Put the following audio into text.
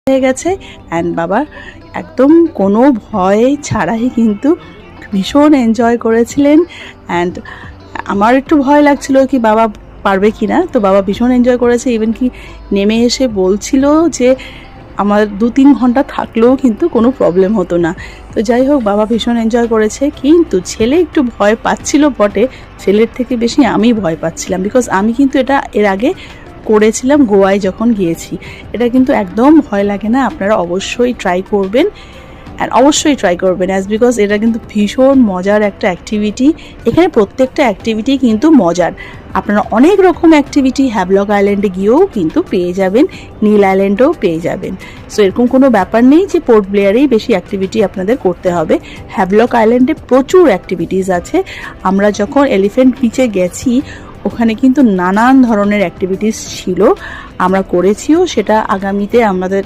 হয়ে গেছে। অ্যান্ড বাবা একদম কোনো ভয় ছাড়াই কিন্তু ভীষণ এনজয় করেছিলেন। অ্যান্ড আমার একটু ভয় লাগছিল কি বাবা পারবে কি না, তো বাবা ভীষণ এনজয় করেছে। ইভেন কি নেমে এসে বলছিল যে আমার 2-3 ঘন্টা থাকলেও কিন্তু কোনো প্রবলেম হতো না। তো যাই হোক, বাবা ভীষণ এনজয় করেছে। কিন্তু ছেলে একটু ভয় পাচ্ছিল বটে, ছেলের থেকে বেশি আমি ভয় পাচ্ছিলাম, বিকজ আমি কিন্তু এটা এর আগে করেছিলাম গোয়ায় যখন গিয়েছি। এটা কিন্তু একদম ভয় লাগে না, আপনারা অবশ্যই ট্রাই করবেন। অ্যান্ড অবশ্যই ট্রাই করবেন বিকজ এটা কিন্তু ভীষণ মজার একটা অ্যাক্টিভিটি। এখানে প্রত্যেকটা অ্যাক্টিভিটি কিন্তু মজার। আপনারা অনেক রকম অ্যাক্টিভিটি হ্যাভলক আইল্যান্ডে গিয়েও কিন্তু পেয়ে যাবেন, নীল আইল্যান্ডেও পেয়ে যাবেন। সো এরকম কোনো ব্যাপার নেই যে পোর্ট ব্লেয়ারেই বেশি অ্যাক্টিভিটি আপনাদের করতে হবে। হ্যাভলক আইল্যান্ডে প্রচুর অ্যাক্টিভিটিস আছে। আমরা যখন এলিফ্যান্ট বিচে গেছি ওখানে কিন্তু নানান ধরনের অ্যাক্টিভিটিস ছিল, আমরা করেছিও। সেটা আগামীতে আমাদের